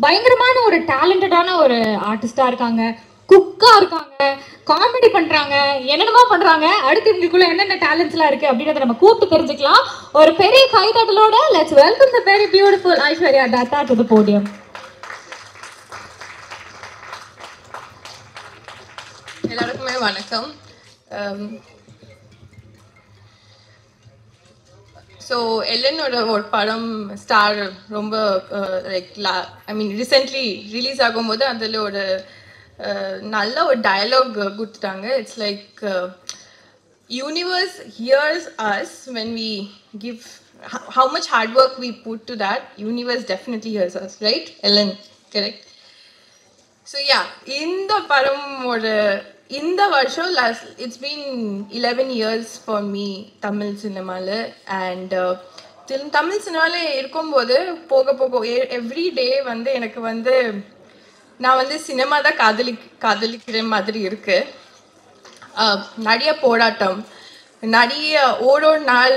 பயங்கரமான ஒரு டேலண்டடான ஒரு ஆர்டிஸ்டா இருக்காங்க, குக்கா இருக்காங்க, காமெடி பண்றாங்க, என்னென்னமா பண்றாங்க. அடுத்து இவங்களுக்குள்ள என்னென்ன டேலண்ட்ஸ்லாம் இருக்கு அப்படின்றத நம்ம கூப்பிட்டு தெரிஞ்சுக்கலாம். ஒரு பெரிய கைதட்டலோட let's welcome the very beautiful Aishwarya Dutta to the podium. எல்லாருக்குமே வணக்கம். ஸோ எல்லனோட ஒரு படம் ஸ்டார் ரொம்ப லைக் ரீசெண்ட்லி ரிலீஸ் ஆகும்போது அதில் ஒரு நல்ல ஒரு டயலாக் கொடுத்துட்டாங்க. It's like universe hears as when we give how much hard work we put to that. Universe definitely hears us, right? Ellen, correct? So yeah, இந்த படமோட இந்த வருஷம் it's been 11 years for me Tamil சினிமாவில். And Tamil சினிமாவில் இருக்கும்போது போக போக every day வந்து எனக்கு வந்து நான் வந்து சினிமா தான் காதலிக்கிற மாதிரி இருக்கு. நிறைய போராட்டம், நிறைய ஒரு நாள்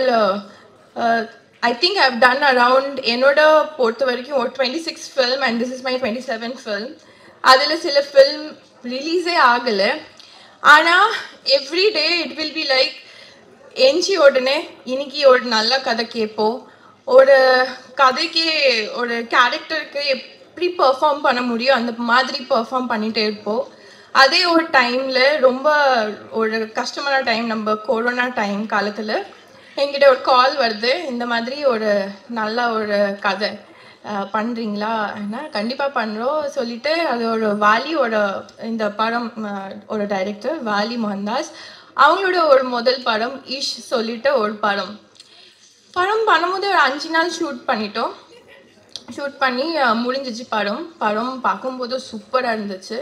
I think I've done around என்னோட பொறுத்த வரைக்கும் ஒரு 26 film and this is my 27th film. அதில் சில ஃபில்ம் ரிலீஸே ஆகலை. ஆனால் every day it will be like எஞ்சி உடனே இன்னைக்கு ஒரு நல்ல கதை கேட்போம், ஒரு கதைக்கு ஒரு கேரக்டருக்கு எப்படி பெர்ஃபார்ம் பண்ண முடியும் அந்த மாதிரி பெர்ஃபார்ம் பண்ணிகிட்டே இருப்போம். அதே ஒரு டைமில் ரொம்ப ஒரு கஷ்டமான டைம், நம்ம கொரோனா டைம் காலத்தில் என்கிட்ட ஒரு கால் வருது, இந்த மாதிரி ஒரு நல்ல ஒரு கதை பண்ணுறீங்களா? கண்டிப்பாக பண்ணுறோம் சொல்லிட்டு அது ஒரு வாலியோட இந்த படம் ஒரு டைரக்டர் வாலி மோகன்தாஸ் அவங்களோட ஒரு முதல் படம் இஷ் சொல்லிட்டு ஒரு படம் பண்ணும்போது ஒரு 5 நாள் ஷூட் பண்ணிட்டோம். ஷூட் பண்ணி முடிஞ்சிச்சு. படம் பார்க்கும்போது சூப்பராக இருந்துச்சு.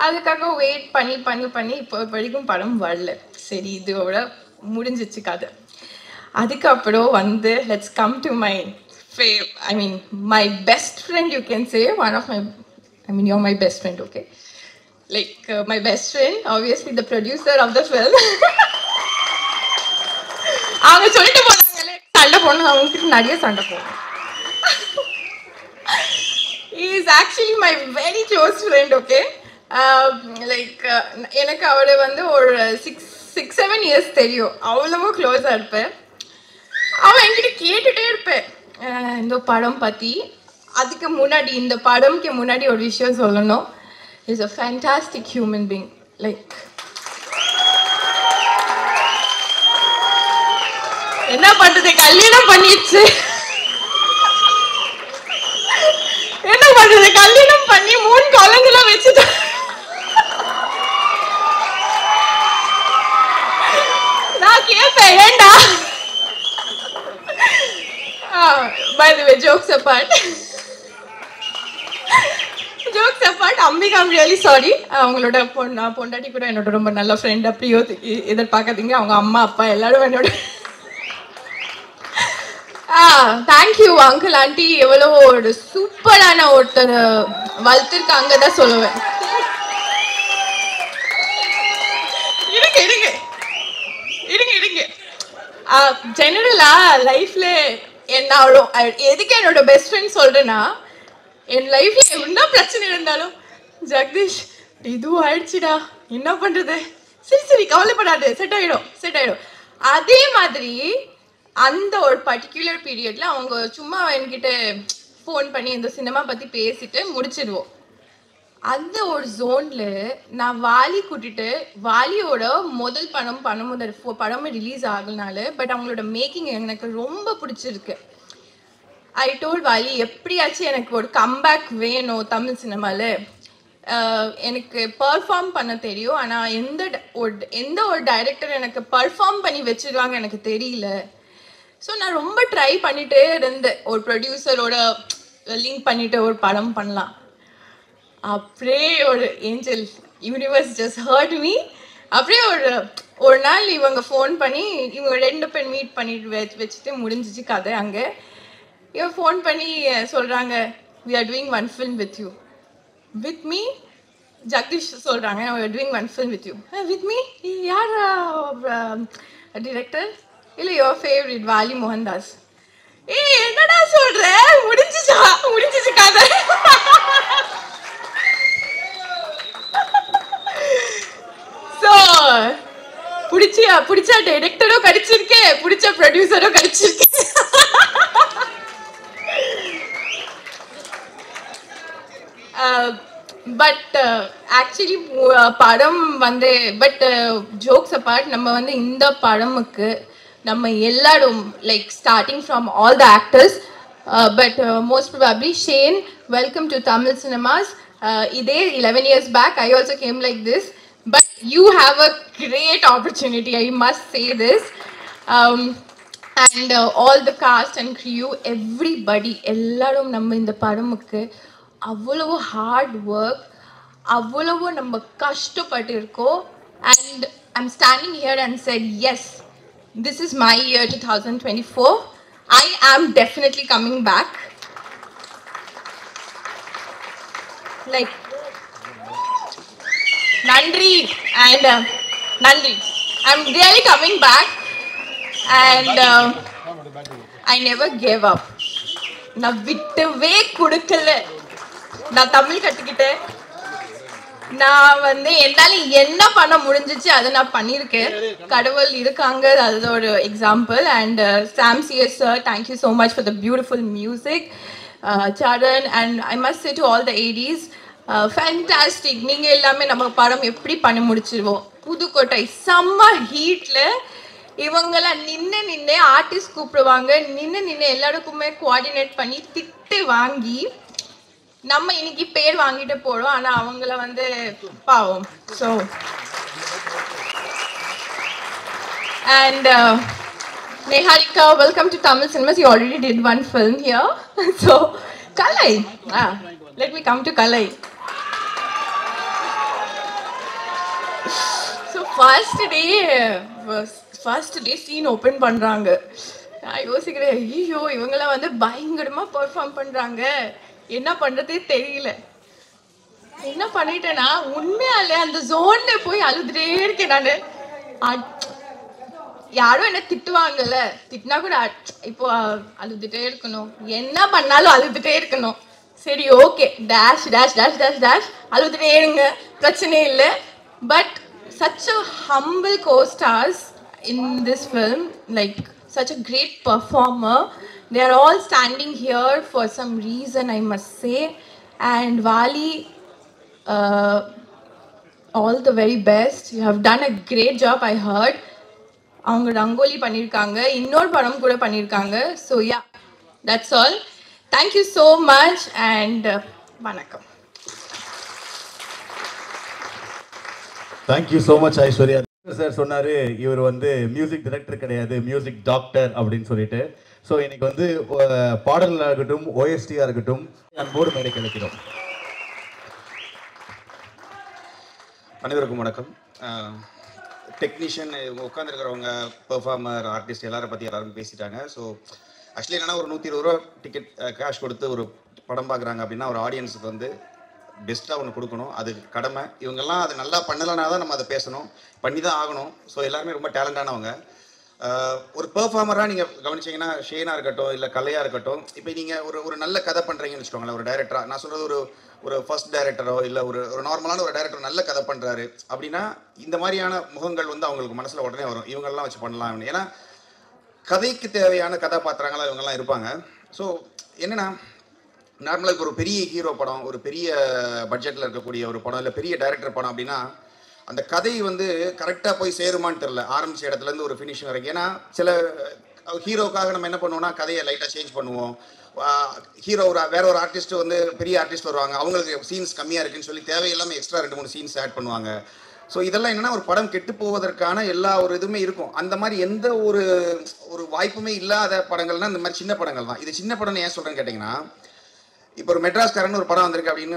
அதுக்காக வெயிட் பண்ணி இப்போ வரைக்கும் படம் வரல. சரி, இதோட முடிஞ்சிச்சு கதை. அதுக்கப்புறம் வந்து let's come to my my best friend, you can say. You're my best friend, okay? Like my best friend, obviously the producer of the film. அவங்க சொல்லிட்டு போனாங்களே சண்டை போடணும், அவங்ககிட்ட நிறைய சண்டை போடணும். He is actually my very close friend, okay? எனக்கு அவரை வந்து ஒரு 6-7 years தெரியும். அவ்வளவோ க்ளோஸாக இருப்பேன். அவன் என்கிட்ட கேட்டுகிட்டே இருப்பேன் இந்த படம் பற்றி. அதுக்கு முன்னாடி இந்த படம்க்கு முன்னாடி ஒரு விஷயம் சொல்லணும். Is a fantastic human being. Like என்ன பண்ணுறது, கல்யாணம் பண்ணிடுச்சு. என்ன பண்ணுறது, கல்யாணம் பண்ணி 3 குழந்தைலாம் வச்சுட்டு நான் கேட்பேன் ஏண்டா. By the way, jokes apart, Ambika, I'm really sorry. அவங்களோட பொண்டாட்டி கூட என்னோட ரொம்ப நல்ல ஃப்ரெண்ட். அப்படியோ எதிர்பார்க்காதீங்க, அவங்க அம்மா அப்பா எல்லாரும் என்னோட. தேங்க்யூ அங்கிள் ஆண்டி, எவ்வளோ ஒரு சூப்பரான ஒருத்தர் வளர்த்துருக்காங்க தான் சொல்லுவேன். இருங்க ஜெனரலா லைஃப்ல எதுக்கு என்னோட பெஸ்ட் ஃப்ரெண்ட் சொல்றேன்னா, என் லைஃப்ல என்ன பிரச்சனை இருந்தாலும் ஜெகதீஷ் இதுவும் ஆயிடுச்சுடா, என்ன பண்றது, சரி கவலைப்படாது, செட் ஆயிடும். அதே மாதிரி அந்த ஒரு பர்டிகுலர் பீரியட்ல அவங்க சும்மா என்கிட்ட ஃபோன் பண்ணி இந்த சினிமா பத்தி பேசிட்டு முடிச்சிடுவோம். அந்த ஒரு ஜோன்ல நான் வாலி கூட்டிட்டு, வாலியோட முதல் படமும் ரிலீஸ் ஆகலனால, பட் அவங்களோட மேக்கிங் எனக்கு ரொம்ப பிடிச்சிருக்கு. ஐ டோல்ட் வாலி, எப்படியாச்சும் எனக்கு ஒரு கம்பேக் வேணும் தமிழ் சினிமாவில். எனக்கு பர்ஃபார்ம் பண்ண தெரியும், ஆனால் எந்த ஒரு டைரக்டர் எனக்கு பர்ஃபார்ம் பண்ணி வச்சிருவாங்க எனக்கு தெரியல. ஸோ நான் ரொம்ப ட்ரை பண்ணிட்டே இருந்தேன், ஒரு ப்ரொடியூசரோட லிங்க் பண்ணிட்டு ஒரு படம் பண்ணலாம். அப்படியே ஒரு angel universe just heard me. அப்படியே ஒரு நாள் இவங்க ஃபோன் பண்ணி, இவங்க 2 பேர் மீட் பண்ணிட்டு வச்சுட்டு முடிஞ்சிச்சு கதை. அங்கே இவன் ஃபோன் பண்ணி சொல்கிறாங்க, we are doing one film with you. With me? Jagadish சொல்கிறாங்க, we are doing one film with you. With me? யார் டிரெக்டர்? இல்லை, your favorite வாலி மோகன்தாஸ். என்னடா சொல்கிற, முடிஞ்சிச்சு கதை. பிடிச்ச டைரக்டரும் கிடைச்சிருக்கேன், பிடிச்ச ப்ரொடியூசரும் கிடைச்சிருக்கேன். பட் ஆக்சுவலி படம் வந்து பட் ஜோக்ஸ் அப்பார்ட் நம்ம வந்து இந்த படமுக்கு நம்ம எல்லாரும் like starting from all the actors but most probably Shane welcome to Tamil cinemas. இதே 11 years back I also came like this, but you have a great opportunity, I must say this. And all the cast and crew, everybody, எல்லாரும் நம்ம இந்த படமுக்கு அவ்வளவு hard work, அவ்வளவு நம்ம கஷ்டப்பட்டு இருக்கோம். And I'm standing here and said yes, this is my year 2024. I am definitely coming back. Like Nandri and Nandri, I'm really coming back and I never gave up. நான் விட்டவே கொடுக்கல. நான் தமிழ் கற்றுக்கிட்டேன். நான் வந்து என்னால் என்ன பண்ண முடிஞ்சிச்சு அதை நான் பண்ணியிருக்கேன். கடவுள் இருக்காங்க, அது ஒரு example. And Sam CS sir, thank you so much for the beautiful music. Charan and I must say to all the ADs, fantastic. நீங்கள் எல்லாமே நம்ம படம் எப்படி பண்ணி முடிச்சிருவோம். புதுக்கோட்டை செம்ம ஹீட்டில் இவங்கெல்லாம் நின்று ஆர்டிஸ்ட் கூப்பிடுவாங்க, நின்று எல்லாருக்குமே கோஆர்டினேட் பண்ணி திட்டு வாங்கி நம்ம இன்னைக்கு பேர் வாங்கிட்டு போறோம். ஆனா அவங்கள வந்து பாவம். So and Neharika, welcome to Tamil Cinemas. You already did one film here. So Kalai, let me come to Kalai. So first day scene open பண்றாங்க. நான் யோசிக்கிறேன், ஐயோ இவங்கெல்லாம் வந்து பயங்கரமா பெர்ஃபார்ம் பண்றாங்க, என்ன பண்றதே தெரியல. என்ன பண்ணிட்டேன்னா உண்மையாலே அந்த ஜோன்ல போய் அழுதுட்டே இருக்கேன் நானு. யாரும் என்ன திட்டுவாங்கல்ல, திட்டினா கூட இப்போ அழுதுட்டே இருக்கணும், என்ன பண்ணாலும் அழுதுட்டே இருக்கணும். சரி okay, dash dash dash dash dash அழுதுட்டே இருங்க, பிரச்சனை இல்லை. But such a humble co-stars in this film, like such a great performer. They are all standing here for some reason, I must say. And Vali, all the very best. You have done a great job, I heard. அவங்க ரங்கோலி பண்ணியிருக்காங்க, இன்னொரு படம் கூட பண்ணியிருக்காங்க. So yeah, that's all. Thank you so much and வணக்கம். Thank you so much Aishwarya. Sir சொன்னார் இவர் வந்து மியூசிக் டைரக்டர் கிடையாது, மியூசிக் டாக்டர் அப்படின்னு சொல்லிட்டு. ஸோ இன்னைக்கு வந்து பாடல்களாக இருக்கட்டும், ஓஎஸ்டியாக இருக்கட்டும், அன்போடு மேடை கிடைக்கிறோம். அனைவருக்கும் வணக்கம். டெக்னீஷியன் உட்காந்துருக்கிறவங்க, பெர்ஃபார்மர், ஆர்டிஸ்ட் எல்லாரை பற்றி எல்லாரும் பேசிட்டாங்க. ஸோ ஆக்சுவலி என்னென்னா ஒரு 120 ரூபா டிக்கெட் கேஷ் கொடுத்து ஒரு படம் பார்க்குறாங்க அப்படின்னா ஒரு ஆடியன்ஸுக்கு வந்து பெஸ்ட்டாக ஒன்று கொடுக்கணும், அது கடமை. இவங்கெல்லாம் அது நல்லா பண்ணலைனா தான் நம்ம அதை பேசணும், பண்ணி தான் ஆகணும். ஸோ எல்லாருமே ரொம்ப டேலண்டானவங்க. ஒரு பெர்ஃபார்மராக நீங்கள் கவனிச்சிங்கன்னா ஷேனாக இருக்கட்டும், இல்லை கலையாக இருக்கட்டும், இப்போ நீங்கள் ஒரு நல்ல கதை பண்ணுறீங்கன்னு வச்சுக்கோங்களேன். ஒரு டைரக்டராக நான் சொல்கிறது ஒரு ஃபர்ஸ்ட் டைரக்டரோ இல்லை ஒரு நார்மலான ஒரு டைரக்டர் நல்ல கதை பண்ணுறாரு அப்படின்னா இந்த மாதிரியான முகங்கள் வந்து அவங்களுக்கு மனசில் உடனே வரும், இவங்கெல்லாம் வச்சு பண்ணலாம். ஏன்னா கதைக்கு தேவையான கதாபாத்திரங்களாக இவங்கெல்லாம் இருப்பாங்க. ஸோ என்னென்னா நார்மலாக இப்போ ஒரு பெரிய ஹீரோ படம், ஒரு பெரிய பட்ஜெட்டில் இருக்கக்கூடிய ஒரு படம், இல்லை பெரிய டைரக்டர் படம் அப்படின்னா அந்த கதை வந்து கரெக்டாக போய் சேருமான்னு தெரில, ஆரம்பித்த இடத்துலேருந்து ஒரு ஃபினிஷிங் வரைக்கும். ஏன்னா சில ஹீரோக்காக நம்ம என்ன பண்ணுவோம்னா கதையை லைட்டாக சேஞ்ச் பண்ணுவோம். ஹீரோ வேற ஒரு ஆர்டிஸ்ட் வந்து பெரிய ஆர்டிஸ்ட் வருவாங்க, அவங்களுக்கு சீன்ஸ் கம்மியாக இருக்குன்னு சொல்லி தேவையில்லாமல் எக்ஸ்ட்ரா 2-3 சீன்ஸ் ஆட் பண்ணுவாங்க. ஸோ இதெல்லாம் என்னென்னா ஒரு படம் கெட்டு போவதற்கான எல்லா ஒரு இதுவுமே இருக்கும். அந்த மாதிரி எந்த ஒரு வாய்ப்புமே இல்லாத படங்கள்னால் இந்த மாதிரி சின்ன படங்கள் தான். இது சின்ன படம்னு ஏன் சொல்கிறேன்னு கேட்டிங்கன்னா, இப்போ ஒரு மெட்ராஸ்காரன்னு ஒரு படம் வந்திருக்கு அப்படின்னு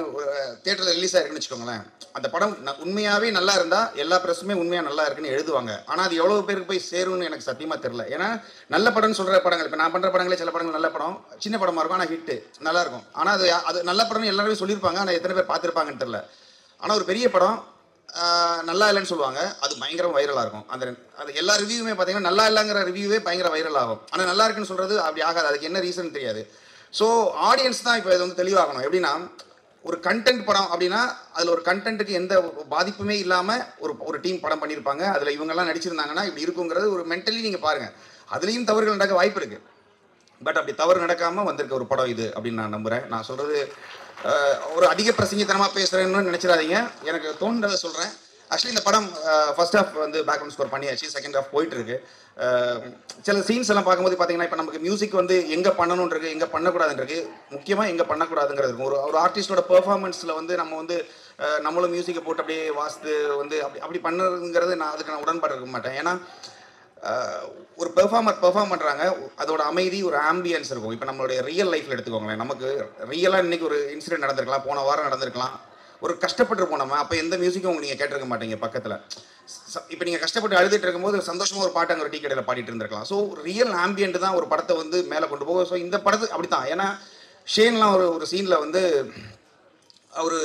தியேட்டரில் ரிலீஸ் ஆயிருக்குன்னு வச்சுக்கோங்களேன். அந்த படம் உண்மையாகவே நல்லா இருந்தால் எல்லா ப்ரெஸ்ஸுமே உண்மையாக நல்லா இருக்குன்னு எழுதுவாங்க. ஆனால் அது எவ்வளோ பேருக்கு போய் சேரும்னு எனக்கு சத்தியமாக தெரில. ஏன்னா நல்ல படம்னு சொல்கிற படங்கள், இப்போ நான் பண்ணுற படங்களே சில படங்கள் நல்ல படம், சின்ன படமாக இருக்கும், ஆனால் ஹிட்டு நல்லாயிருக்கும். ஆனால் அது நல்ல படம்னு எல்லாருமே சொல்லியிருப்பாங்க, ஆனால் எத்தனை பேர் பார்த்துருப்பாங்கன்னு தெரில. ஆனால் ஒரு பெரிய படம் நல்லா இல்லைன்னு சொல்லுவாங்க, அது பயங்கரம் வைரலாக இருக்கும். அது எல்லா ரிவ்யூவுமே பார்த்தீங்கன்னா நல்லா இல்லைங்கிற ரிவ்யூவே பயங்கர வைரல் ஆகும். ஆனால் நல்லா இருக்குன்னு சொல்கிறது அப்படி ஆகாது, அதுக்கு என்ன ரீசன் தெரியாது. ஸோ ஆடியன்ஸ் தான் இப்போ இது வந்து தெளிவாகணும். எப்படின்னா ஒரு கண்டென்ட் படம் அப்படின்னா அதில் ஒரு கண்டென்ட்டுக்கு எந்த பாதிப்புமே இல்லாமல் ஒரு டீம் படம் பண்ணியிருப்பாங்க. அதில் இவங்கெல்லாம் நடிச்சிருந்தாங்கன்னா இப்படி இருக்குங்கிறது ஒரு மென்டலி நீங்கள் பாருங்கள். அதுலேயும் தவறுகள் நடக்க வாய்ப்பு இருக்குது. பட் அப்படி தவறு நடக்காமல் வந்திருக்க ஒரு படம் இது அப்படின்னு நான் நம்புகிறேன். நான் சொல்கிறது ஒரு அதிக பிரசங்கித்தனமாக பேசுகிறேன்னு நினச்சிடாதீங்க. எனக்கு தோன்றதை சொல்கிறேன். ஆக்சுவலி இந்த படம் ஃபர்ஸ்ட் ஹாஃப் வந்து பேக்ரவுண்ட் ஸ்கோர் பண்ணியாச்சு, செகண்ட் ஹாஃப் போயிட்டுருக்கு. சில சீன்ஸ் எல்லாம் பார்க்கும்போது பார்த்தீங்கன்னா இப்போ நமக்கு மியூசிக் வந்து எங்கே பண்ணணுன்றது எங்கே பண்ணக்கூடாதுன்றது, முக்கியமாக எங்கே பண்ணக்கூடாதுங்கிறது இருக்கும். ஒரு ஆர்டிஸ்டோட பெர்ஃபார்மன்ஸில் வந்து நம்ம வந்து நம்மளும் மியூசிக்கை போட்டு அப்படியே வாசித்து வந்து அப்படி பண்ணுறதுங்கிறது அதுக்கு நான் உடன்பாடு இருக்க மாட்டேன். ஏன்னா ஒரு பெர்ஃபார்ம் பண்ணுறாங்க, அதோட அமைதி ஒரு ஆம்பியன்ஸ் இருக்கும். இப்போ நம்மளுடைய ரியல் லைஃப்பில் எடுத்துக்கோங்களேன், நமக்கு ரியலாக இன்றைக்கி ஒரு இன்சிடென்ட் நடந்திருக்கலாம், போன வாரம் நடந்திருக்கலாம், ஒரு கஷ்டப்பட்டுருப்போம் நம்ம. அப்போ எந்த மியூசிக்கும் உங்களுக்கு நீங்கள் கேட்டிருக்க மாட்டீங்க பக்கத்தில். இப்போ நீங்கள் கஷ்டப்பட்டு அழுதுட்டு இருக்கும்போது சந்தோஷமாக ஒரு பாட்டு அங்கே ஒரு டீ கடையில் பாடிட்டு இருந்திருக்கலாம். ஸோ ரியல் ஆம்பியன்ட் தான் ஒரு படத்தை வந்து மேலே கொண்டு போகும். ஸோ இந்த படத்துக்கு அப்படி தான். ஏன்னா ஷேன்லாம் ஒரு சீனில் வந்து அவர்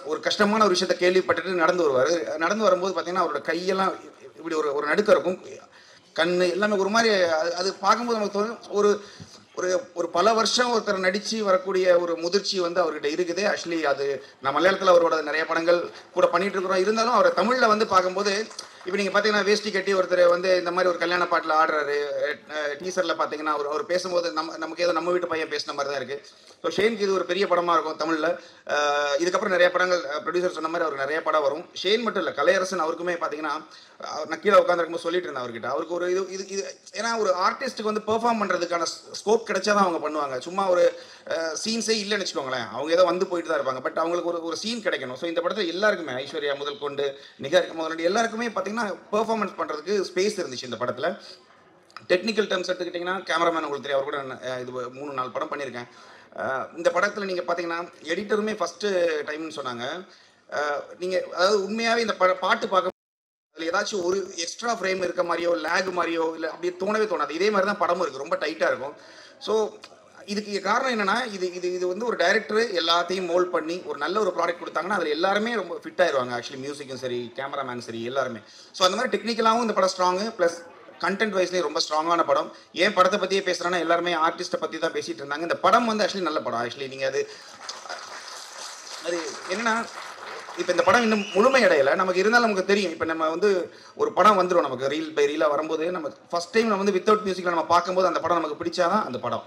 ஒரு கஷ்டமான ஒரு விஷயத்தை கேள்விப்பட்டுட்டு நடந்து வரும்போது பார்த்தீங்கன்னா அவரோட கையெல்லாம் இப்படி ஒரு நடுக்கம் இருக்கும், கண் எல்லாமே ஒரு மாதிரி. அது பார்க்கும்போது நமக்கு தோணும் ஒரு ஒரு பல வருஷம் ஒருத்தர் நடித்து வரக்கூடிய ஒரு முதிர்ச்சி வந்து அவர்கிட்ட இருக்குது. ஆக்சுவலி அது நான் மலையாளத்தில் அவரோட நிறைய படங்கள் கூட பண்ணிகிட்டு இருக்கிறோம். இருந்தாலும் அவரை தமிழில் வந்து பார்க்கும்போது இப்போ நீங்கள் பார்த்தீங்கன்னா வேஷ்டி கட்டி ஒருத்தர் வந்து இந்த மாதிரி ஒரு கல்யாண பாட்டில் ஆடுறாரு. டீசரில் பார்த்தீங்கன்னா அவர் பேசும்போது நமக்கு ஏதோ நம்ம வீட்டு பையன் பேசின மாதிரி தான் இருக்குது. ஸோ ஷேனுக்கு இது ஒரு பெரிய படமாக இருக்கும் தமிழில். இதுக்கப்புறம் நிறைய படங்கள் ப்ரொடியூசர் சொன்ன மாதிரி அவருக்கு நிறைய படம் வரும். ஷேன் மட்டும் இல்லை, கலையரசன் அவருக்குமே பார்த்தீங்கன்னா நான் கீழே உட்காந்துருக்கும்போது சொல்லிட்டு இருந்தேன் அவர்கிட்ட. அவருக்கு ஒரு இது ஏன்னா ஒரு ஆர்டிஸ்ட்டுக்கு வந்து பெர்ஃபார்ம் பண்ணுறதுக்கான ஸ்கோப் கிடைச்சா தான் அவங்க பண்ணுவாங்க. சும்மா ஒரு சீன்ஸே இல்லைன்னு வச்சுக்கோங்களேன், அவங்க ஏதோ வந்து போயிட்டு தான் இருப்பாங்க. பட் அவங்களுக்கு ஒரு சீன் கிடைக்கணும். ஸோ இந்த படத்தில் எல்லாருக்குமே, ஐஸ்வர்யா முதல் கொண்டு நிகாரிகா முதல் எல்லாருக்குமே பார்த்தீங்கன்னா பெர்ஃபார்மன்ஸ் பண்ணுறதுக்கு ஸ்பேஸ் இருந்துச்சு இந்த படத்தில். டெக்னிக்கல் டேர்ம்ஸ் எடுத்துக்கிட்டிங்கன்னா கேமராமேன் உங்களுக்கு தெரியும், அவர் கூட இது 3-4 படம் பண்ணியிருக்கேன். இந்த படத்தில் நீங்கள் பார்த்தீங்கன்னா எடிட்டருமே ஃபஸ்ட்டு டைம்னு சொன்னாங்க. நீங்கள் அதாவது உண்மையாகவே இந்த பாட்டு பார்க்க அதில் ஏதாச்சும் ஒரு எக்ஸ்ட்ரா ஃப்ரேம் இருக்க மாதிரியோ லேக் மாதிரியோ இல்லை அப்படியே தோணவே தோணாது. இதே மாதிரி தான் படமும் இருக்குது, ரொம்ப டைட்டாக இருக்கும். ஸோ இதுக்கு காரணம் என்னென்னா இது வந்து ஒரு டைரக்டர் எல்லாத்தையும் மோல்ட் பண்ணி ஒரு நல்ல ஒரு ப்ராடக்ட் கொடுத்தாங்கன்னா அதில் எல்லாருமே ரொம்ப ஃபிட் ஆயிடுவாங்க. ஆக்சுவலி மியூசிக்கும் சரி, கேமராமேன் சரி, எல்லாருமே. ஸோ அந்த மாதிரி டெக்னிக்கலாகவும் இந்த படம் ஸ்ட்ராங்கு, ப்ளஸ் கண்டென்ட் வைஸ்லேயும் ரொம்ப ஸ்ட்ராங்கான படம். ஏன் படத்தை பற்றியே பேசுகிறேன்னா எல்லாருமே ஆர்டிஸ்ட்டை பற்றி தான் பேசிகிட்டு இருந்தாங்க. இந்த படம் வந்து ஆக்சுவலி நல்ல படம். ஆக்சுவலி நீங்கள் அது என்னென்னா இப்போ இந்த படம் இன்னும் முழுமையடையலை நமக்கு. இருந்தாலும் நமக்கு தெரியும், இப்போ நம்ம வந்து ஒரு படம் வந்துடும் நமக்கு ரீல் பை ரீலாக வரும்போது, நம்ம ஃபஸ்ட் டைம் நம்ம வந்து வித்தவுட் மியூசிக்கில் நம்ம பார்க்கும்போது அந்த படம் நமக்கு பிடிச்சாதான் அந்த படம்.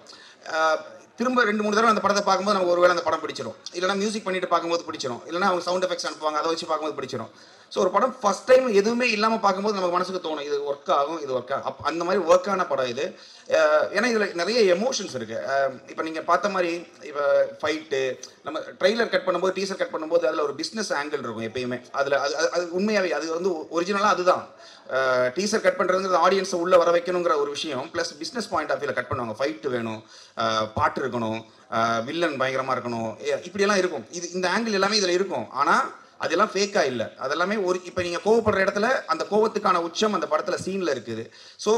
திரும்ப 2-3 தடவை அந்த படத்தை பார்க்கும்போது நமக்கு ஒருவேளை அந்த படம் பிடிச்சிடும், இல்லைனா மியூசிக் பண்ணிட்டு பார்க்கும்போது பிடிச்சிடும், இல்லைனா அவங்க சவுண்ட் எஃபெக்ட்ஸ் அனுப்புவாங்க, அதை வச்சு பார்க்கும்போது பிடிச்சிடும். ஸோ ஒரு படம் ஃபஸ்ட் டைம் எதுவுமே இல்லாமல் பார்க்கும்போது நமக்கு மனசுக்கு தோணும் இது ஒர்க் ஆகும், இது ஒர்க் ஆகும். அந்த மாதிரி ஒர்க்கான படம் இது. ஏன்னா இதில் நிறைய எமோஷன்ஸ் இருக்குது. இப்போ நீங்கள் பார்த்த மாதிரி இப்போ ஃபைட்டு, நம்ம ட்ரெய்லர் கட் பண்ணும்போது, டீசர் கட் பண்ணும்போது அதில் ஒரு பிஸ்னஸ் ஆங்கிள் இருக்கும் எப்பயுமே. அதில் அது உண்மையாகவே அது வந்து ஒரிஜினலாக அதுதான். டீசர் கட் பண்ணுறதுங்கிறது ஆடியன்ஸை உள்ளே வர வைக்கணுங்கிற ஒரு விஷயம். ப்ளஸ் பிஸ்னஸ் பாயிண்ட் ஆஃப் வியூவில் கட் பண்ணுவாங்க. ஃபைட்டு வேணும், பாட்டு இருக்கணும், வில்லன் பயங்கரமாக இருக்கணும், இப்படியெல்லாம் இருக்கும். இந்த ஆங்கிள் எல்லாமே இதில் இருக்கும். ஆனால் அதெல்லாம் ஃபேக்காக இல்லை. அதெல்லாமே இப்போ நீங்கள் கோவப்படுற இடத்துல அந்த கோவத்துக்கான உச்சம் அந்த படத்தில் சீனில் இருக்குது. ஸோ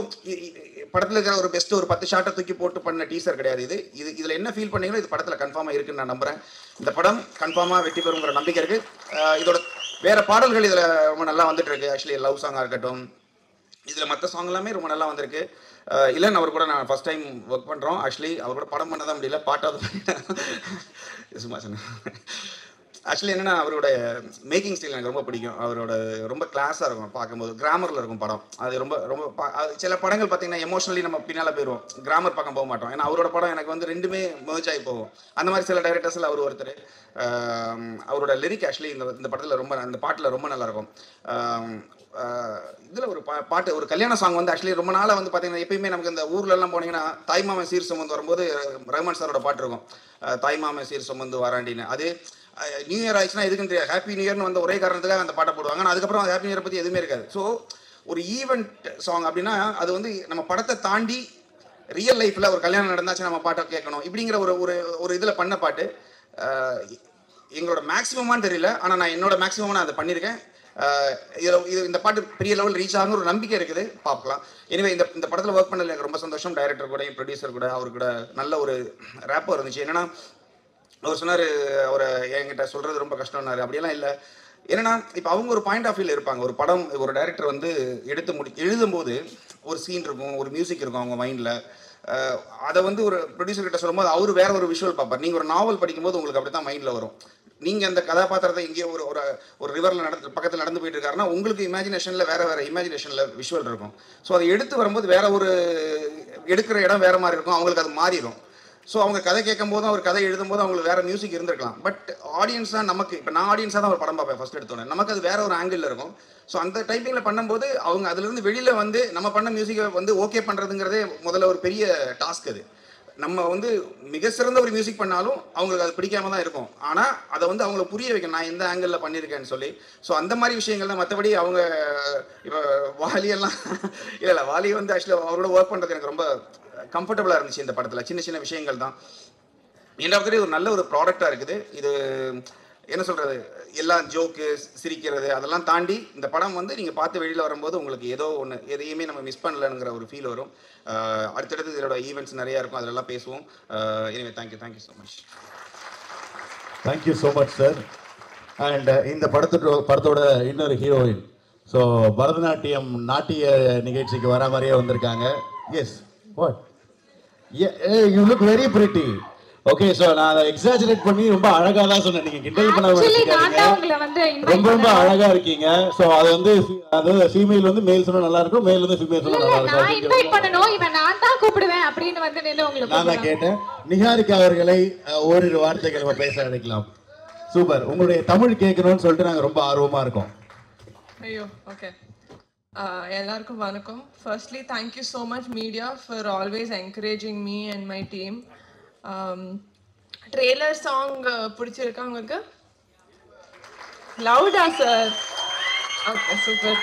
படத்தில் இருக்கிற ஒரு பெஸ்ட்டு ஒரு 10 ஷாட்டை தூக்கி போட்டு பண்ண டீசர் கிடையாது இதில் என்ன ஃபீல் பண்ணீங்களோ இது படத்தில் கன்ஃபார்மாக இருக்குன்னு நான் நம்புகிறேன். இந்த படம் கன்ஃபார்மாக வெற்றி பெறுங்கிற நம்பிக்கை இருக்குது. இதோட வேறு பாடல்கள் இதில் ரொம்ப நல்லா வந்துட்டு இருக்கு. ஆக்சுவலி லவ் சாங்காக இருக்கட்டும், இதில் மற்ற சாங் எல்லாமே ரொம்ப நல்லா வந்திருக்கு. இல்லைன்னு அவர் கூட நான் ஃபஸ்ட் டைம் ஒர்க் பண்ணுறோம். ஆக்சுவலி அவர் கூட படம் பண்ண தான் முடியல, பாட்டாவது சும்மா சொன்னேன். ஆக்சுவலி என்னென்னா அவரோட மேக்கிங் ஸ்டைல் எனக்கு ரொம்ப பிடிக்கும். அவரோட ரொம்ப கிளாஸாக இருக்கும், பார்க்கும்போது கிராமரில் இருக்கும் படம். அது ரொம்ப ரொம்ப சில படங்கள் பார்த்தீங்கன்னா எமோஷனலி நம்ம பின்னால் போயிடுவோம், கிராமர் பக்கம் போக மாட்டோம். ஏன்னா அவரோட படம் எனக்கு வந்து ரெண்டுமே மெர்ஜ் ஆகி போகும். அந்த மாதிரி சில டைரக்டர்ஸில் அவர் ஒருத்தர். அவரோட லிரிக் ஆக்சுவலி இந்த படத்தில் ரொம்ப, அந்த பாட்டில் ரொம்ப நல்லாயிருக்கும். இதில் ஒரு பாட்டு, ஒரு கல்யாண சாங் வந்து ஆக்சுவலி ரொம்ப நாளாக வந்து பார்த்தீங்கன்னா எப்பயுமே நமக்கு இந்த ஊர்லெலாம் போனீங்கன்னா தாய்மாமன் சீர் சுமந்து வரும்போது ரஹ்மான் சாரோட பாட்டு இருக்கும், தாய்மாமன் சீர் சுமந்து வாராண்டின்னு. அது நியூ இயர் ஆயிடுச்சுன்னா எதுக்குன்னு தெரியாது, ஹாப்பி நியூ இயர்னு வந்த ஒரே காரணத்துக்காக அந்த பாட்டை போடுவாங்க. ஆனால் அதுக்கப்புறம் ஹாப்பி நியூ இயர் பற்றி எதுவுமே இருக்காது. ஸோ ஒரு ஈவெண்ட் சாங் அப்படின்னா அது வந்து நம்ம படத்தை தாண்டி ரியல் லைஃப்பில் ஒரு கல்யாணம் நடந்தாச்சு நம்ம பாட்டை கேட்கணும் இப்படிங்கிற ஒரு இதில் பண்ண பாட்டு. எங்களோட மேக்ஸிமமானு தெரியல, ஆனால் நான் என்னோட மேக்ஸிமமாக நான் அதை பண்ணியிருக்கேன். இந்த பாட்டு பெரிய லெவல் ரீச் ஆகுன்னு ஒரு நம்பிக்கை இருக்குது, பார்க்கலாம். எனவே இந்த படத்தில் ஒர்க் பண்ணதில் எனக்கு ரொம்ப சந்தோஷம். டைரக்டர் கூட, ப்ரொடியூசர் கூட, அவரு கூட நல்ல ஒரு ரேப்போ இருந்துச்சு. என்னன்னா அவர் சொன்னார், அவரை என்கிட்ட சொல்கிறது ரொம்ப கஷ்டம்னாரு. அப்படியெல்லாம் இல்லை. என்னன்னா இப்போ அவங்க ஒரு பாயிண்ட் ஆஃப் வியூவில் இருப்பாங்க. ஒரு படம் ஒரு டைரக்டர் வந்து எழுதும்போது ஒரு சீன் இருக்கும், ஒரு மியூசிக் இருக்கும் அவங்க மைண்டில். அதை வந்து ஒரு ப்ரொடியூசர் கிட்ட சொல்லும்போது அவர் வேற ஒரு விஷுவல் பார்ப்பார். நீங்கள் ஒரு நாவல் படிக்கும்போது உங்களுக்கு அப்படி தான் மைண்டில் வரும். நீங்கள் அந்த கதாபாத்திரத்தை எங்கேயோ ஒரு ஒரு ஒரு ரிவரில் பக்கத்தில் நடந்து போயிட்டு இருக்காருன்னா உங்களுக்கு இமேஜினேஷனில் வேறு இமேஜினேஷனில் விஷுவல் இருக்கும். ஸோ அதை எடுத்து வரும்போது வேற ஒரு எடுக்கிற இடம் வேறு மாதிரி இருக்கும், அவங்களுக்கு அது மாறிடும். ஸோ அவங்க கதை கேட்கும் போதும் அவர் கதை எழுதும்போது அவங்களுக்கு வேறு மியூசிக் இருந்திருக்கலாம். பட் ஆடியன்ஸ் தான் நமக்கு, இப்போ நான் ஆடியன்ஸாக தான் ஒரு படம் பார்ப்பேன் ஃபஸ்ட் எடுத்தோன்னே, நமக்கு அது வேற ஒரு ஆங்கிளில் இருக்கும். ஸோ அந்த டைப்பிங்கில் பண்ணும்போது அவங்க அதுலேருந்து வெளியில் வந்து நம்ம பண்ண மியூசிக்கை வந்து ஓகே பண்ணுறதுங்கிறதே முதல்ல ஒரு பெரிய டாஸ்க். அது நம்ம வந்து மிக சிறந்த ஒரு மியூசிக் பண்ணாலும் அவங்களுக்கு அது பிடிக்காம தான் இருக்கும். ஆனால் அதை வந்து அவங்கள புரிய வைக்கணும் நான் எந்த ஆங்கிளில் பண்ணியிருக்கேன்னு சொல்லி. ஸோ அந்த மாதிரி விஷயங்கள் தான். மற்றபடி அவங்க இப்போ வாலியெல்லாம் இல்லை வாலி வந்து ஆக்சுவலாக அவரோட ஒர்க் பண்ணுறது எனக்கு ரொம்ப கம்ஃபர்டபுளாக இருந்துச்சு இந்த படத்தில். சின்ன சின்ன விஷயங்கள் தான். எண்டாவது ஒரு நல்ல ஒரு ப்ராடக்டாக இருக்குது. இது என்ன சொல்கிறது, எல்லாம் ஜோக்கு சிரிக்கிறது அதெல்லாம் தாண்டி இந்த படம் வந்து நீங்கள் பார்த்து வெளியில் வரும்போது உங்களுக்கு ஏதோ ஒன்று எதையுமே நம்ம மிஸ் பண்ணலங்கிற ஒரு ஃபீல் வரும். அடுத்தடுத்து இதோட ஈவெண்ட்ஸ் நிறையா இருக்கும், அதெல்லாம் பேசுவோம். Anyway thank you so much. Thank you so much sir. And இந்த படத்தோட இன்னொரு ஹீரோயின், ஸோ பரதநாட்டியம் நாட்டிய நிகழ்ச்சிக்கு வர மாதிரியே வந்திருக்காங்க. Yes what you look very pretty. Okay, so நான் அதை எக்ஸாஜரேட் பண்ணி ரொம்ப அழகாக தான் சொன்னேன், நீங்கள் கிண்டல் பண்ண ரொம்ப அழகா இருக்கீங்க. ஸோ அது வந்து அதாவது ஃபீமேல் வந்து மேல் சொன்னா நல்லா இருக்கும், மேல் வந்து ஃபீமேல் சொன்னா நல்லா இருக்கும். நான் தான் கேட்டேன். நிஹாரிகா அவர்களை ஓரிரு வார்த்தைகள் நம்ம பேச அழைக்கலாம். சூப்பர், உங்களுடைய தமிழ் கேட்கணும்னு சொல்லிட்டு நாங்கள் ரொம்ப ஆர்வமா இருக்கோம். ஐயோ ஓகே, எல்லாருக்கும் வணக்கம். Firstly thank you so much media for always encouraging me and my team. Trailer song பிடிச்சிருக்கா உங்களுக்கு? லவுடா sir? Okay super,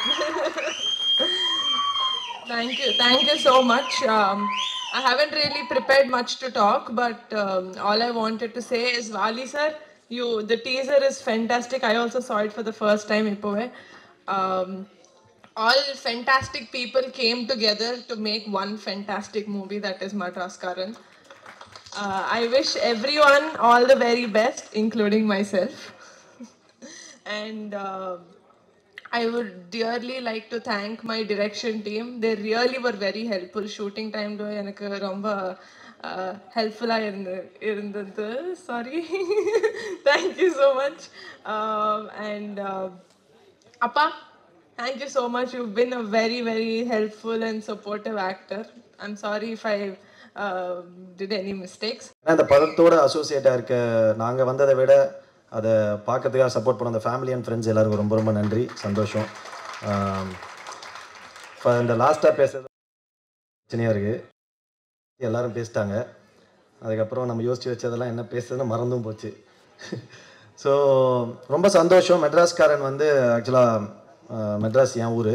thank you so much. I haven't really prepared much to talk, but all I wanted to say is Vali sir, the teaser is fantastic. I also saw it for the first time ipove. All fantastic people came together to make one fantastic movie, that is Madras Karan. I wish everyone all the very best, including myself. And I would dearly like to thank my direction team. They really were very helpful. Shooting time lo enakku romba helpful ah irundhathu. Sorry. Thank you so much. And Appa, thank you so much. You've been a very, very helpful and supportive actor. I'm sorry if I did any mistakes. அந்த படத்தோட அசோசியேட்டாக இருக்க நாங்கள் வந்ததை விட அதை பார்க்கறதுக்காக support பண்ண அந்த ஃபேமிலி அண்ட் ஃப்ரெண்ட்ஸ் எல்லாருக்கும் ரொம்ப ரொம்ப நன்றி, சந்தோஷம். இப்போ இந்த லாஸ்ட்டாக பேசுறது பிரச்சனையாக இருக்குது, எல்லோரும் பேசிட்டாங்க. அதுக்கப்புறம் நம்ம யோசித்து வச்சதெல்லாம் என்ன பேசுறதுன்னு மறந்தும் போச்சு. ஸோ ரொம்ப சந்தோஷம். மெட்ராஸ்காரன் வந்து ஆக்சுவலாக மெட்ராஸ் என் ஊர்,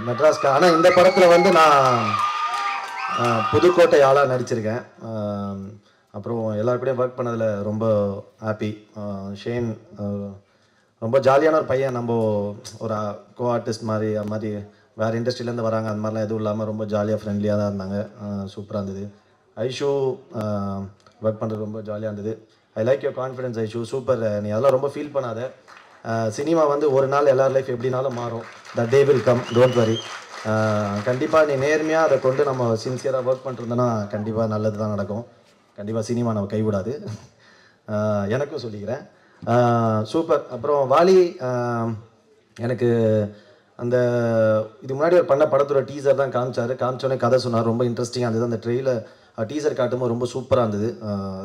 மெட்ராஸ்க்கு. ஆனால் இந்த படத்தில் வந்து நான் புதுக்கோட்டை ஆளாக நடிச்சிருக்கேன். அப்புறம் எல்லாருக்கூடையும் ஒர்க் பண்ணதில் ரொம்ப ஹாப்பி. ஷேன் ரொம்ப ஜாலியான ஒரு பையன். நம்ம ஒரு கோ ஆர்டிஸ்ட் மாதிரி அது மாதிரி வேறு இண்டஸ்ட்ரியிலேருந்து வராங்க, அந்த மாதிரிலாம் எதுவும் இல்லாமல் ரொம்ப ஜாலியாக ஃப்ரெண்ட்லியாக தான் இருந்தாங்க. சூப்பராக இருந்தது. ஐஷு ஒர்க் பண்ணுறது ரொம்ப ஜாலியாக இருந்தது. I like your confidence Aishu, super. நீ அதெல்லாம் ரொம்ப ஃபீல் பண்ணாத. சினிமா வந்து ஒரு நாள் எல்லார் லைஃப் எப்படினாலும் மாறும். The day will come, don't worry. கண்டிப்பாக நீ நேர்மையாக அதை கொண்டு நம்ம சின்சியராக ஒர்க் பண்ணிருந்தோன்னா கண்டிப்பாக நல்லது தான் நடக்கும். கண்டிப்பாக சினிமா நம்ம கைவிடாது, எனக்கும் சொல்லிக்கிறேன். சூப்பர். அப்புறம் வாலி எனக்கு அந்த இது முன்னாடி ஒரு பண்ண படத்தோட டீசர் தான் காமிச்சோடனே கதை சொன்னார், ரொம்ப இன்ட்ரெஸ்டிங்காக இருந்தது. அந்த ட்ரெயிலர் டீசர் காட்டும்போது ரொம்ப சூப்பராக இருந்தது,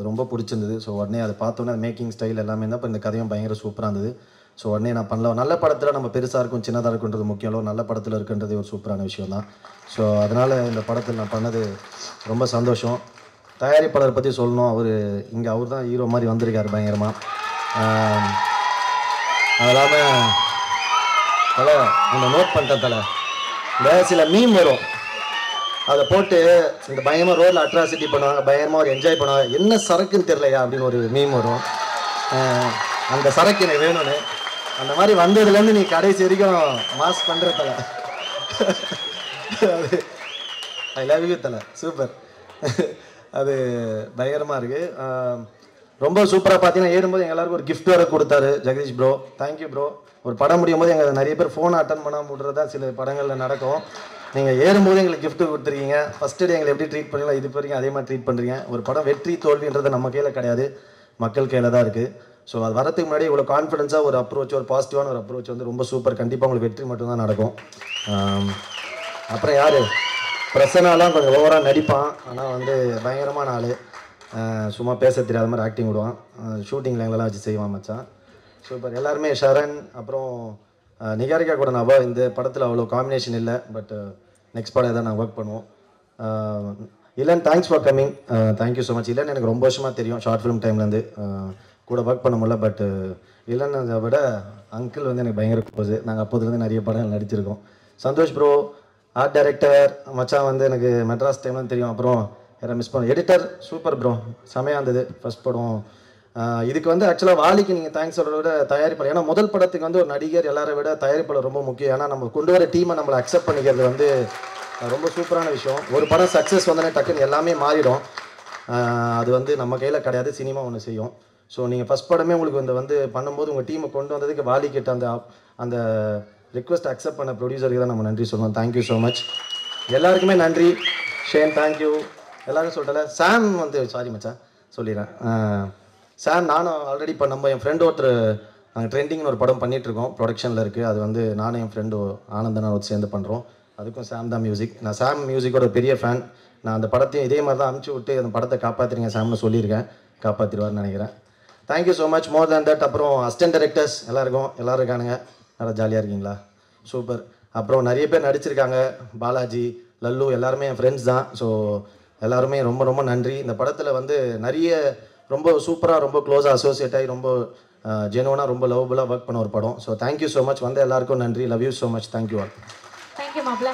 ரொம்ப பிடிச்சிருந்தது. ஸோ உடனே அதை பார்த்தோன்னே அது மேக்கிங் ஸ்டைல் எல்லாமே தான். இப்போ இந்த கதையும் பயங்கர சூப்பராக இருந்தது. ஸோ உடனே நான் பண்ணலாம். நல்ல படத்தில் நம்ம பெருசாக இருக்கும் சின்னதாக இருக்குன்றது முக்கியம் இல்லை, நல்ல படத்தில் இருக்குன்றது ஒரு சூப்பரான விஷயம் தான். ஸோ அதனால் இந்த படத்தில் நான் பண்ணது ரொம்ப சந்தோஷம். தயாரிப்பாளரை பற்றி சொல்லணும், அவர் தான் ஹீரோ மாதிரி வந்திருக்கார் பயங்கரமாக. அது இல்லாமல் தலை இந்த நோட் பண்ணிட்டேன் தலை, இந்த சில மீம் வரும், அதை போட்டு இந்த பயங்கரமாக ரோடில் அட்ராசிட்டி பண்ணுவாங்க, பயங்கரமாக ஒரு என்ஜாய் பண்ணுவாங்க. என்ன சரக்குன்னு தெரியலையா அப்படின்னு ஒரு மீம் வரும். அந்த சரக்கு எனக்கு வேணும்னு, அந்த மாதிரி வந்ததுலேருந்து நீ கடைசி வரைக்கும் மாஸ் பண்ணுற தலை. அது ஐ லவ் யூ தலை, சூப்பர். அது பயங்கரமாக இருக்குது. ரொம்ப சூப்பராக பார்த்தீங்கன்னா ஏறும்போது எங்கள் எல்லாருக்கும் ஒரு கிஃப்ட் வேறு கொடுத்தாரு ஜெகதீஷ் ப்ரோ. Thank you bro. ஒரு படம் முடியும் போது எங்கள் நிறைய பேர் ஃபோனை அட்டன் பண்ணாமல் விட்றது தான் சில படங்களில் நடக்கும். நீங்கள் ஏறும்போது எங்களுக்கு gift கொடுத்துருக்கீங்க. ஃபஸ்ட் டே எங்களை எப்படி ட்ரீட் பண்ணீங்களோ இது வரைக்கும் அதே மாதிரி ட்ரீட் பண்ணுறீங்க. ஒரு படம் வெற்றி தோல்வின்றது நம்ம கையில் கிடையாது, மக்கள் கையில் தான் இருக்குது. ஸோ அது வரதுக்கு முன்னாடி இவ்வளோ கான்ஃபிடென்ஸாக ஒரு அப்ரோச், ஒரு பாசிட்டிவான ஒரு அப்ரோச் வந்து ரொம்ப சூப்பர். கண்டிப்பாக உங்களுக்கு வெற்றி மட்டும்தான் நடக்கும். அப்புறம் யார் பிரசனாலாம் கொஞ்சம் ஓவராக நடிப்பான், ஆனால் வந்து பயங்கரமான ஆள். சும்மா பேச தெரியாத மாதிரி ஆக்டிங் விடுவான். ஷூட்டிங் லைன்லலாம் வச்சு செய்வான் மச்சான். சூப்பர். எல்லாருமே ஷரண், அப்புறம் நிகாரிகா கூட நான் இந்த படத்தில் அவ்வளோ காம்பினேஷன் இல்லை, பட் நெக்ஸ்ட் படம் எதாவது நான் ஒர்க் பண்ணுவோம். இல்லன், thanks for coming. Thank you so much. இல்லன் எனக்கு ரொம்ப வருஷமாக தெரியும், ஷார்ட் ஃபிலிம் டைம்லேருந்து கூட ஒர்க் பண்ண முடியல. பட் இல்லைன்னு விட அங்கிள் வந்து எனக்கு பயங்கர க்ளோஸ். நாங்கள் அப்போதுலேருந்து நிறைய படம் நடிச்சிருக்கோம். சந்தோஷ் ப்ரோ ஆர்ட் டைரக்டர் மச்சான் வந்து எனக்கு மெட்ராஸ் டைம்லாம் தெரியும். அப்புறம் யாரை மிஸ் பண்ண எடிட்டர் சூப்பர் ப்ரோ, செமையாக இருந்தது ஃபஸ்ட் படம். இதுக்கு வந்து ஆக்சுவலாக வாலிக்கு நீங்கள் தேங்க்ஸ் சொல்கிறத விட தயாரிப்பாளர், ஏன்னா முதல் படத்துக்கு வந்து ஒரு நடிகர் எல்லாரை விட தயாரிப்பாளர் ரொம்ப முக்கியம். ஏன்னா நம்ம கொண்டு வர டீமை நம்மளை அக்செப்ட் பண்ணிக்கிறது வந்து ரொம்ப சூப்பரான விஷயம். ஒரு படம் சக்ஸஸ் வந்தோடனே டக்குன்னு எல்லாமே மாறிடும். அது வந்து நம்ம கையில் கிடையாது, சினிமா ஒன்று செய்யும். ஸோ நீங்கள் ஃபஸ்ட் படமே உங்களுக்கு வந்து பண்ணும்போது உங்கள் டீமை கொண்டு வந்ததுக்கு வாலிக்கிட்ட அந்த ரிக்வெஸ்ட் அக்செப்ட் பண்ண ப்ரொடியூசருக்கு தான் நம்ம நன்றி சொல்லணும். Thank you so much. எல்லாருக்குமே நன்றி. Shane thank you. எல்லாரும் சொல்லிட்டல. சாம் வந்து சாரி மச்சான் சொல்லிடுறேன். சாம் நானும் ஆல்ரெடி இப்போ நம்ம என் ஃப்ரெண்டு ஒருத்தர் நாங்கள் ட்ரெண்டிங்னு ஒரு படம் பண்ணிகிட்ருக்கோம், ப்ரொடக்ஷனில் இருக்குது. அது வந்து நானும் என் ஃப்ரெண்டு ஆனந்தனா ஒரு சேர்ந்து பண்ணுறோம். அதுக்கும் சாம் தான் மியூசிக். நான் சாம் மியூசிக்கோட ஒரு பெரிய ஃபேன். நான் அந்த படத்தையும் இதே மாதிரி தான் அனுப்பிச்சி விட்டு அந்த படத்தை காப்பாற்றுறீங்க சாம்னு சொல்லியிருக்கேன். காப்பாற்றிடுவார்னு நினைக்கிறேன். Thank you so much. More than that. அப்புறம் அசிஸ்டன்ட் டைரக்டர்ஸ் எல்லாருக்கும், எல்லோரும் இருக்கானுங்க. நல்லா ஜாலியாக இருக்கீங்களா? சூப்பர். அப்புறம் நிறைய பேர் நடிச்சிருக்காங்க, பாலாஜி, லல்லு எல்லாருமே என் ஃப்ரெண்ட்ஸ் தான். ஸோ எல்லாருமே ரொம்ப ரொம்ப நன்றி. இந்த படத்தில் வந்து நிறைய ரொம்ப சூப்பராக, ரொம்ப க்ளோஸாக அசோசியேட் ஆகி ரொம்ப ஜெனுவனாக, ரொம்ப லவ்வபுளாக ஒர்க் பண்ண ஒரு படம். So thank you so much. வந்து எல்லாருக்கும் நன்றி. Love you so much. Thank you all. Thank you மாப்ள.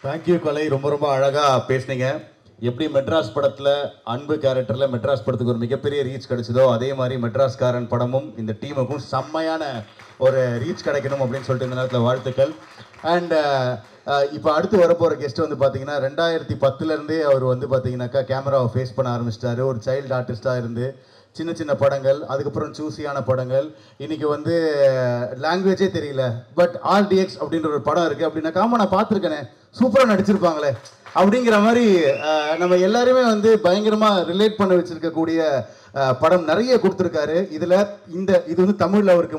தேங்க்யூ கலை, ரொம்ப ரொம்ப அழகாக பேசுனீங்க. எப்படி மெட்ராஸ் படத்தில் அன்பு கேரக்டரில் மெட்ராஸ் படத்துக்கு ஒரு மிகப்பெரிய ரீச் கிடைச்சதோ அதே மாதிரி மெட்ராஸ்காரன் படமும் இந்த டீமுக்கும் செம்மையான ஒரு ரீச் கிடைக்கணும் அப்படின்னு சொல்லிட்டு இந்த நேரத்தில் வாழ்த்துக்கள். அண்ட் இப்போ அடுத்து வரப்போகிற கெஸ்ட் வந்து பார்த்தீங்கன்னா 2010 அவர் வந்து பார்த்தீங்கன்னாக்கா கேமராவை ஃபேஸ் பண்ண ஆரம்பிச்சிட்டாரு. ஒரு சைல்டு ஆர்டிஸ்டாக இருந்து சின்ன சின்ன படங்கள், அதுக்கப்புறம் சூஸியான படங்கள், இன்றைக்கி வந்து லாங்குவேஜே தெரியல பட் RDX அப்படின்ற ஒரு படம் இருக்குது அப்படின்னாக்கா ஆமாம் நான் பார்த்துருக்கேனே, சூப்பராக நடிச்சிருப்பாங்களே அப்படிங்கிற மாதிரி நம்ம எல்லாருமே வந்து பயங்கரமாக ரிலேட் பண்ண வச்சுருக்கக்கூடிய படம் நிறைய கொடுத்துருக்காரு. இது வந்து தமிழில் அவருக்கு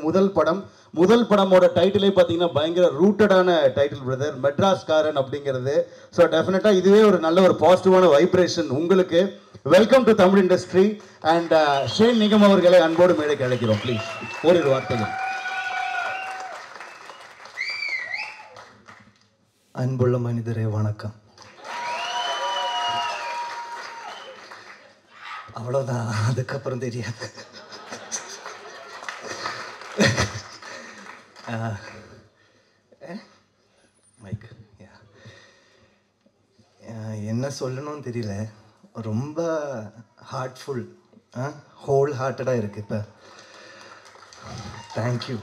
முதல் படமோட டைட்டிலே பார்த்தீங்கன்னா பயங்கர ரூட்டடான டைட்டில் பிரதர், மெட்ராஸ்காரன் அப்படிங்கிறது. ஸோ டெஃபினட்டாக இதுவே ஒரு நல்ல ஒரு பாசிட்டிவான வைப்ரேஷன் உங்களுக்கு. Welcome to Tamil industry. And Shane Nigam அவர்களை அன்போடு மேடைக்கு அழைக்கிறோம். ப்ளீஸ் ஒரு வார்த்தைகள். அன்புள்ள மனிதரே வணக்கம். அவ்வளோதான், அதுக்கப்புறம் தெரியாது. மைக் என்ன சொல்லணும்னு தெரியல. ரொம்ப ஹார்ட்ஃபுல், ஹோல் ஹார்ட்டடாக இருக்குது இப்போ. Thank you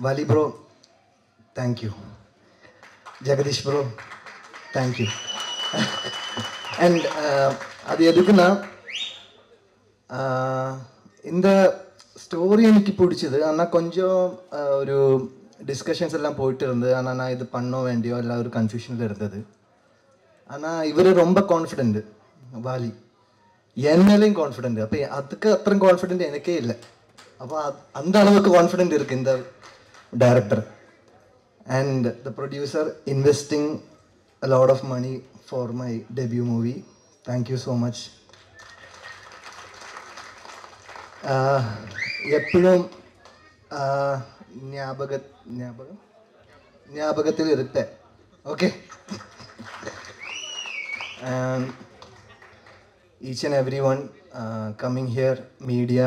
Vali bro, thank you Jagadish bro, thank you. And அது எதுக்குன்னா இந்த ஸ்டோரி எனக்கு பிடிச்சது. ஆனால் கொஞ்சம் ஒரு டிஸ்கஷன்ஸ் எல்லாம் போயிட்டு இருந்தது. ஆனால் நான் இது பண்ண வேண்டியோ எல்லாம் ஒரு கன்ஃபியூஷனில் இருந்தது. ஆனால் இவர் ரொம்ப கான்ஃபிடென்ட்டு, வாலி என் மேலேயும் கான்ஃபிடென்ட். அப்போ அதுக்கு அத்தனை கான்ஃபிடென்ட் எனக்கே இல்லை. அப்போ அந்த அளவுக்கு கான்ஃபிடென்ட் இருக்குது இந்த director. And the producer investing a lot of money for my debut movie. Thank you so much. எப்பவும் ஞாபகத்தில் இருப்பேன். Okay. Each and everyone coming here, media,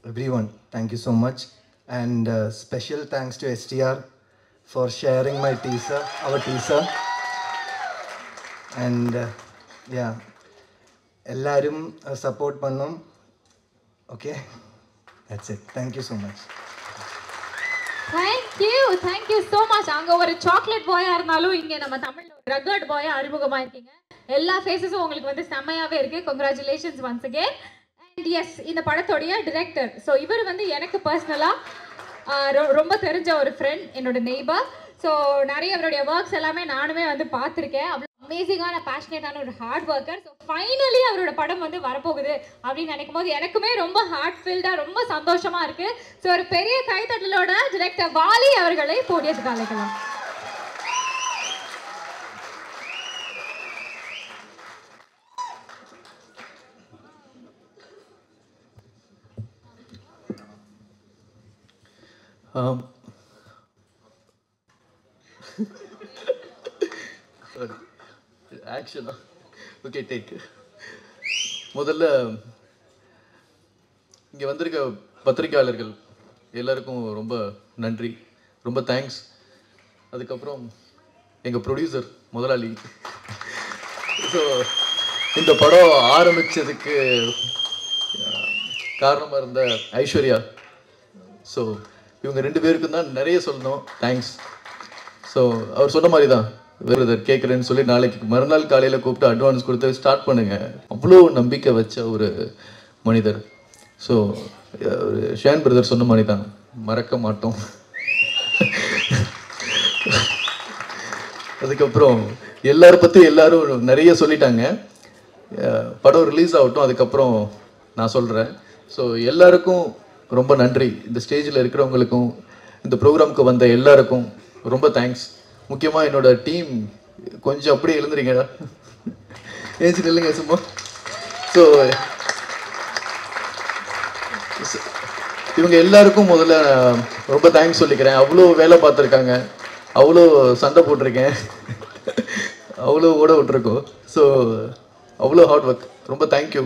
everyone, thank you so much. And special thanks to STR for sharing my teaser, our teaser. And yeah, எல்லாரும் support பண்ணோம். Okay, that's it. Thank you so much. Thank you so much. அங்க ஒரு chocolate பாயா இருந்தாலும் இங்க நம்ம தமிழ்ல ஒரு rugged பாயா அறிமுகமா இருக்கீங்க. எல்லா ஃபேஸஸும் உங்களுக்கு வந்து செம்மையாவே இருக்கு. Congratulations once again. And yes, இந்த படத்தோட டைரக்டர். ஸோ இவர் வந்து எனக்கு பர்சனலா ரொம்ப தெரிஞ்ச ஒரு ஃப்ரெண்ட், என்னோட நெய்பர். ஸோ நிறைய அவருடைய ஒர்க்ஸ் எல்லாமே நானுமே வந்து பார்த்துருக்கேன். அவ்வளோ அமேசிங்கான பேஷனேட்டான ஒரு ஹார்ட் ஒர்க்கர். ஸோ ஃபைனலி அவரோட படம் வந்து வரப்போகுது அப்படின்னு நினைக்கும் போது எனக்குமே ரொம்ப ஹார்ட் ஃபீல்டாக ரொம்ப சந்தோஷமா இருக்கு. ஸோ ஒரு பெரிய கைத்தட்டலோட டிரெக்டர் வாலி அவர்களை போடியத்துக்கு அழைக்கலாம். ஆக்ஷனா? Okay, take. முதல்ல இங்கே வந்திருக்க பத்திரிகையாளர்கள் எல்லாருக்கும் ரொம்ப நன்றி, ரொம்ப தேங்க்ஸ். அதுக்கப்புறம் எங்கள் ப்ரொடியூசர் முதலாளி. ஸோ இந்த படம் ஆரம்பித்ததுக்கு காரணமாக இருந்த ஐஸ்வர்யா. ஸோ இவங்க 2 பேருக்கும் தான் நிறைய சொல்லணும், தேங்க்ஸ். ஸோ அவர் சொன்ன மாதிரி தான், வேறு கேட்குறேன்னு சொல்லி நாளைக்கு மறுநாள் காலையில் கூப்பிட்டு அட்வான்ஸ் கொடுத்து ஸ்டார்ட் பண்ணுங்க, அவ்வளோ நம்பிக்கை வச்ச ஒரு மனிதர். ஸோ ஷேன் பிரதர் சொன்ன மாதிரி தான், மறக்க மாட்டோம். அதுக்கப்புறம் எல்லாரை பற்றி எல்லாரும் நிறைய சொல்லிட்டாங்க. படம் ரிலீஸ் ஆகட்டும், அதுக்கப்புறம் நான் சொல்கிறேன். ஸோ எல்லாருக்கும் ரொம்ப நன்றி. இந்த ஸ்டேஜில் இருக்கிறவங்களுக்கும் இந்த ப்ரோக்ராமுக்கு வந்த எல்லாருக்கும் ரொம்ப தேங்க்ஸ். முக்கியமாக என்னோட டீம் கொஞ்சம் அப்படியே எழுந்துறீங்கடா, ஏச்சு இல்லைங்க சும்மா. ஸோ இவங்க எல்லாருக்கும் முதல்ல ரொம்ப தேங்க்ஸ் சொல்லிக்கிறேன். அவ்வளோ வேலை பார்த்துருக்காங்க, அவ்வளோ சண்டை போட்டிருக்கேன், அவ்வளோ ஓட விட்டுருக்கோம். ஸோ அவ்வளோ ஹார்ட் ஒர்க், ரொம்ப தேங்க்யூ,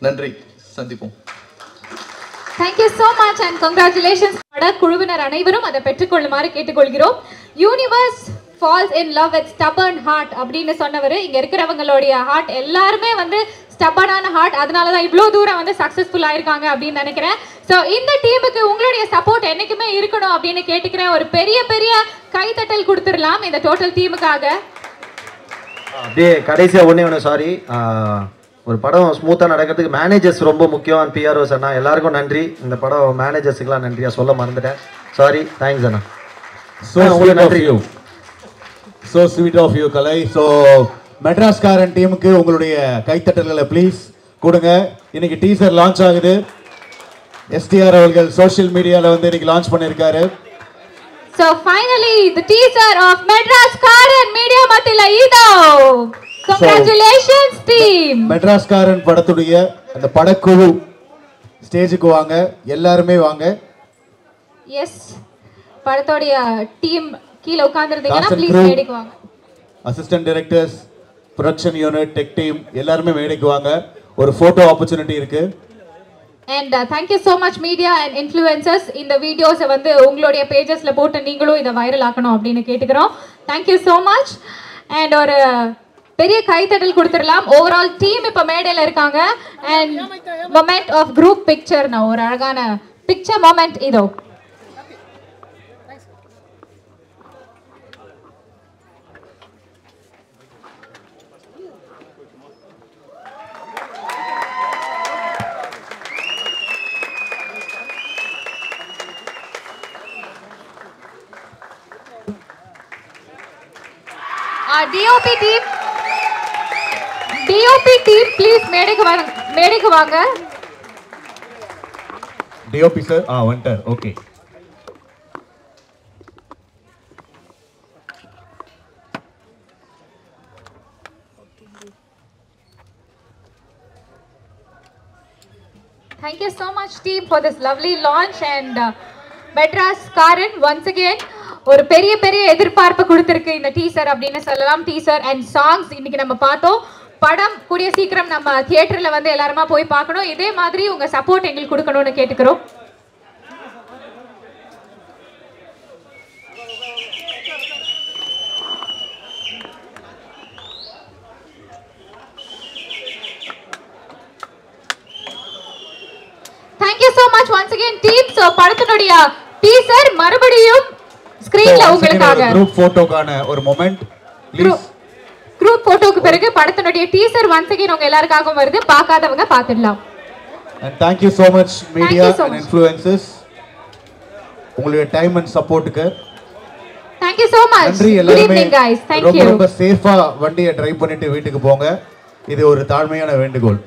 நன்றி, சந்திப்போம். Thank you so much and congratulations. குழுவினர் அனைவரும் அதை பெற்றுக்கொள்ளுமாறு கேட்டுக்கொள்கிறோம். Universe falls in love with stubborn heart அப்படின்னு சொன்னவர், இங்க இருக்கிறவங்களுடைய ஹார்ட் எல்லாருமே வந்து ஸ்டப்பர்னான ஹார்ட், அதனால தான் இவ்வளோ தூரம் வந்து சக்ஸஸ்ஃபுல் ஆயிருக்காங்க அப்படின்னு நினைக்கிறேன். ஸோ இந்த டீமுக்கு உங்களுடைய சப்போர்ட் என்னைக்குமே இருக்கணும் அப்படின்னு கேட்டுக்கிறேன். ஒரு பெரிய பெரிய கைத்தட்டல் கொடுத்துடலாம் இந்த டோட்டல் டீமுக்காக. அப்படியே கடைசியாக ஒன்று சாரி, ஒரு படம் ஸ்மூத்தாக நடக்கிறதுக்கு மேனேஜர்ஸ் ரொம்ப முக்கியம். அண்ட் பிஆர்ஓஸ் அண்ணா எல்லாருக்கும் நன்றி. இந்த படம் மேனேஜர்ஸுக்கெல்லாம் நன்றியாக சொல்ல மறந்துட்டேன், sorry, thanks Anna. So sweet of you, Kalai. So மெட்ராஸ்காரன் டீமுக்கு உங்களுடைய கைத்தட்டல்களை ப்ளீஸ் கொடுங்க. இன்னைக்கு டீசர் லான்ச் ஆகுது. எஸ்டிஆர் அவர்கள் சோஷியல் மீடியாவில் வந்து இன்னைக்கு லான்ச் பண்ணியிருக்காரு. So finally the teaser of மெட்ராஸ்காரன் media மத்தியில இதோ. Congratulations team. மெட்ராஸ்காரன் படத்துடைய அந்த படக்குழு ஸ்டேஜுக்கு வாங்க, எல்லாருமே வாங்க. எஸ், படத்தோடைய டீம் கீழ உட்கார்ந்திருந்தீங்கன்னா ப்ளீஸ் மேடைக்கு வாங்க. Assistant directors, production unit, tech team எல்லாருமே மேடைக்கு வாங்க. ஒரு போட்டோ ஆப்பர்ச்சுனிட்டி இருக்கு. And thank you so much media and influencers. இந்த வீடியோஸை வந்து உங்களுடைய பேஜஸ்ல போட்டு நீங்களும் இதை வைரல் ஆக்கணும் அப்படின்னு கேட்டுக்கிறோம். Thank you so much. And ஒரு பெரிய கைத்தட்டல் கொடுத்துடலாம். ஓவரால் டீம் இப்போ மேடையில் இருக்காங்க. And moment of group picture, நான் ஒரு அழகான பிக்சர் மொமெண்ட் இதோ. DOP team please மேடைக்கு வாங்க. DOP sir வந்துட்டார். Okay, Thank you so much team for this lovely launch. And மெட்ராஸ்காரன் once again ஒரு பெரிய பெரிய எதிர்பார்ப்பு கொடுத்திருக்கு இந்த டீசர் அப்படின்னு சொல்லலாம். டீசர் அண்ட் சாங்ஸ் இன்னைக்கு நம்ம பார்த்தோம். படம் கூடிய சீக்கிரம் நம்ம தியேட்டர்ல வந்து எல்லாருமா போய் பார்க்கணும். இதே மாதிரி உங்க சப்போர்ட் எங்களுக்கு கொடுக்கணும்னு கேட்டுக்கிறோம். Thank you so much once again team. So படத்தினுடைய டீசர் மறுபடியும் ஸ்கிரீன்ல உங்களுக்காக குரூப் போட்டோக்கான ஒரு மொமெண்ட் ப்ளீஸ். குரூப் போட்டோக்கு பிறகு படத்தினுடைய டீசர் once again உங்க எல்லாருக்காகவும் வருது. பார்க்காதவங்க பார்த்துடலாம். And thank you so much media you so and much. influencers. உங்களுடைய டைம் அண்ட் சப்போர்ட்டுக்கு Thank you so much. நன்றி. Good எல்லாருமே evening guys. Thank ரொம்ப you. ரொம்ப சேஃபா வண்டியை டிரைவ் பண்ணிட்டு வீட்டுக்கு போங்க. இது ஒரு தாழ்மையான வேண்டுகோள்.